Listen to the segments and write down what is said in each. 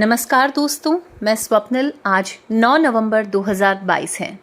नमस्कार दोस्तों, मैं स्वप्निल। आज 9 नवंबर 2022 है।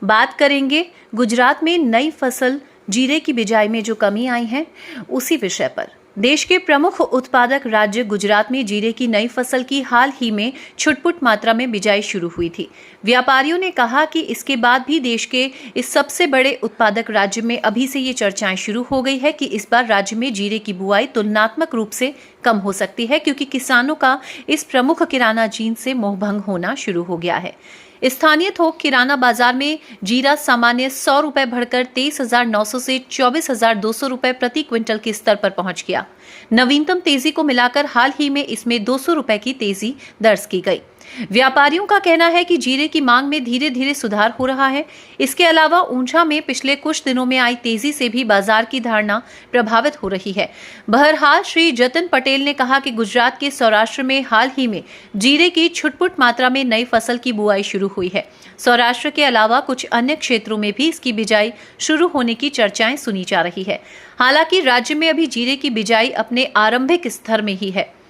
बात करेंगे गुजरात में नई फसल जीरे की बिजाई में जो कमी आई है उसी विषय पर। देश के प्रमुख उत्पादक राज्य गुजरात में जीरे की नई फसल की हाल ही में छुटपुट मात्रा में बिजाई शुरू हुई थी। व्यापारियों ने कहा कि इसके बाद भी देश के इस सबसे बड़े उत्पादक राज्य में अभी से ये चर्चाएं शुरू हो गई है कि इस बार राज्य में जीरे की बुआई तुलनात्मक रूप से कम हो सकती है, क्योंकि किसानों का इस प्रमुख किराना जींस से मोहभंग होना शुरू हो गया है। स्थानीय थोक किराना बाजार में जीरा सामान्य 100 रुपए बढ़कर 23,900 से 24,200 रुपए प्रति क्विंटल के स्तर पर पहुंच गया। नवीनतम तेजी को मिलाकर हाल ही में इसमें 200 रुपए की तेजी दर्ज की गई। व्यापारियों का कहना है कि जीरे की मांग में धीरे धीरे सुधार हो रहा है। इसके अलावा ऊंझा में पिछले कुछ दिनों में आई तेजी से भी बाजार की धारणा प्रभावित हो रही है। बहरहाल श्री जतिन पटेल ने कहा कि गुजरात के सौराष्ट्र में हाल ही में जीरे की छुटपुट मात्रा में नई फसल की बुआई शुरू हुई है। सौराष्ट्र के अलावा कुछ अन्य क्षेत्रों में भी इसकी बिजाई शुरू होने की चर्चाएं सुनी जा रही है। हालांकि राज्य में अभी जीरे की बिजाई अपने आरंभिक स्तर में ही है।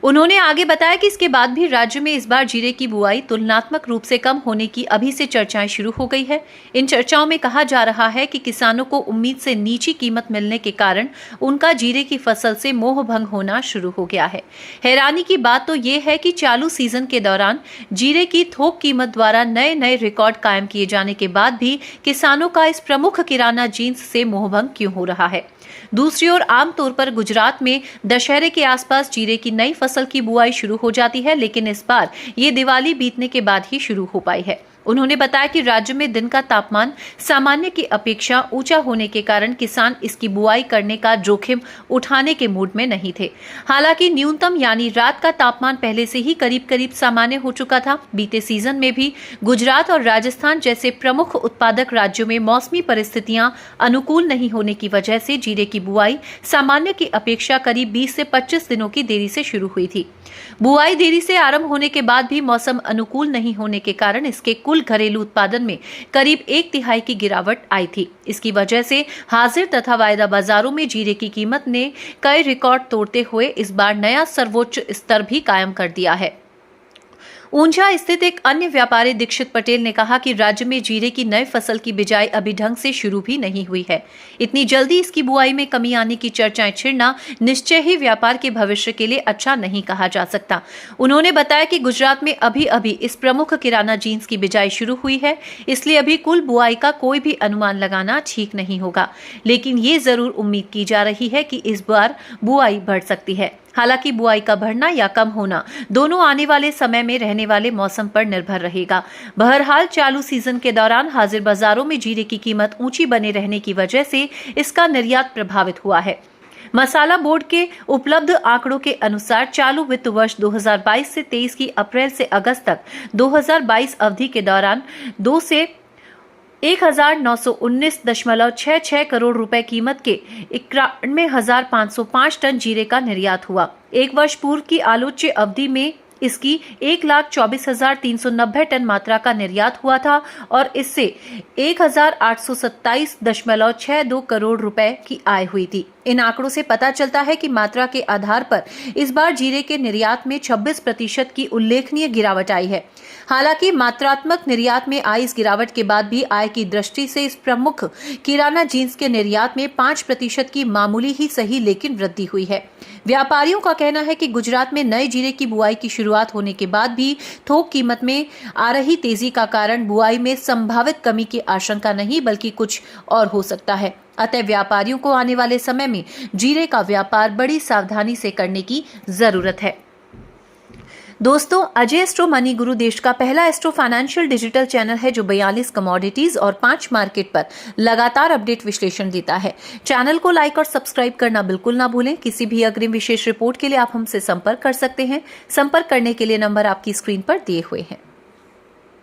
उन्होंने आगे बताया कि इसके बाद भी राज्य में इस बार जीरे की बुआई तुलनात्मक रूप से कम होने की अभी से चर्चाएं शुरू हो गई है। इन चर्चाओं में कहा जा रहा है कि किसानों को उम्मीद से नीची कीमत मिलने के कारण उनका जीरे की फसल से मोहभंग होना शुरू हो गया है। हैरानी की बात तो ये है कि चालू सीजन के दौरान जीरे की थोक कीमत द्वारा नए नए रिकॉर्ड कायम किए जाने के बाद भी किसानों का इस प्रमुख किराना जींस से मोहभंग क्यों हो रहा है। दूसरी ओर आमतौर पर गुजरात में दशहरे के आसपास जीरे की नई फसल की बुआई शुरू हो जाती है, लेकिन इस बार ये दिवाली बीतने के बाद ही शुरू हो पाई है। उन्होंने बताया कि राज्य में दिन का तापमान सामान्य की अपेक्षा ऊंचा होने के कारण किसान इसकी बुआई करने का जोखिम उठाने के मूड में नहीं थे। हालांकि न्यूनतम यानी रात का तापमान पहले से ही करीब करीब सामान्य हो चुका था। बीते सीजन में भी गुजरात और राजस्थान जैसे प्रमुख उत्पादक राज्यों में मौसमी परिस्थितियां अनुकूल नहीं होने की वजह से जीरे की बुआई सामान्य की अपेक्षा करीब 20 से 25 दिनों की देरी से शुरू हुई थी। बुआई देरी से आरंभ होने के बाद भी मौसम अनुकूल नहीं होने के कारण इसके कुल घरेलू उत्पादन में करीब 1/3 की गिरावट आई थी। इसकी वजह से हाजिर तथा वायदा बाजारों में जीरे की कीमत ने कई रिकॉर्ड तोड़ते हुए इस बार नया सर्वोच्च स्तर भी कायम कर दिया है। ऊंझा स्थित एक अन्य व्यापारी दीक्षित पटेल ने कहा कि राज्य में जीरे की नई फसल की बिजाई अभी ढंग से शुरू भी नहीं हुई है। इतनी जल्दी इसकी बुआई में कमी आने की चर्चाएं छिड़ना निश्चय ही व्यापार के भविष्य के लिए अच्छा नहीं कहा जा सकता। उन्होंने बताया कि गुजरात में अभी अभी इस प्रमुख किराना जींस की बिजाई शुरू हुई है, इसलिए अभी कुल बुआई का कोई भी अनुमान लगाना ठीक नहीं होगा। लेकिन ये जरूर उम्मीद की जा रही है कि इस बार बुआई बढ़ सकती है। हालांकि बुआई का बढ़ना या कम होना दोनों आने वाले समय में रहने वाले मौसम पर निर्भर रहेगा। बहरहाल चालू सीजन के दौरान हाजिर बाजारों में जीरे की कीमत ऊंची बने रहने की वजह से इसका निर्यात प्रभावित हुआ है। मसाला बोर्ड के उपलब्ध आंकड़ों के अनुसार चालू वित्त वर्ष 2022 से 23 की अप्रैल से अगस्त तक 2022 अवधि के दौरान 2 से 1919.66 करोड़ रुपए कीमत के 91,505 टन जीरे का निर्यात हुआ। एक वर्ष पूर्व की आलोच्य अवधि में इसकी 1,24,390 टन मात्रा का निर्यात हुआ था और इससे 1,827.62 करोड़ रुपए की आय हुई थी। इन आंकड़ों से पता चलता है कि मात्रा के आधार पर इस बार जीरे के निर्यात में 26% की उल्लेखनीय गिरावट आई है। हालांकि मात्रात्मक निर्यात में आई इस गिरावट के बाद भी आय की दृष्टि से इस प्रमुख किराना जींस के निर्यात में 5% की मामूली ही सही लेकिन वृद्धि हुई है। व्यापारियों का कहना है कि गुजरात में नए जीरे की बुआई की शुरुआत होने के बाद भी थोक कीमत में आ रही तेजी का कारण बुआई में संभावित कमी की आशंका नहीं बल्कि कुछ और हो सकता है। अतः व्यापारियों को आने वाले समय में जीरे का व्यापार बड़ी सावधानी से करने की जरूरत है। दोस्तों, अजय एस्ट्रो मनी गुरु देश का पहला एस्ट्रो फाइनेंशियल डिजिटल चैनल है जो 42 कमोडिटीज और 5 मार्केट पर लगातार अपडेट विश्लेषण देता है। चैनल को लाइक और सब्सक्राइब करना बिल्कुल ना भूलें। किसी भी अग्रिम विशेष रिपोर्ट के लिए आप हमसे संपर्क कर सकते हैं। संपर्क करने के लिए नंबर आपकी स्क्रीन पर दिए हुए हैं।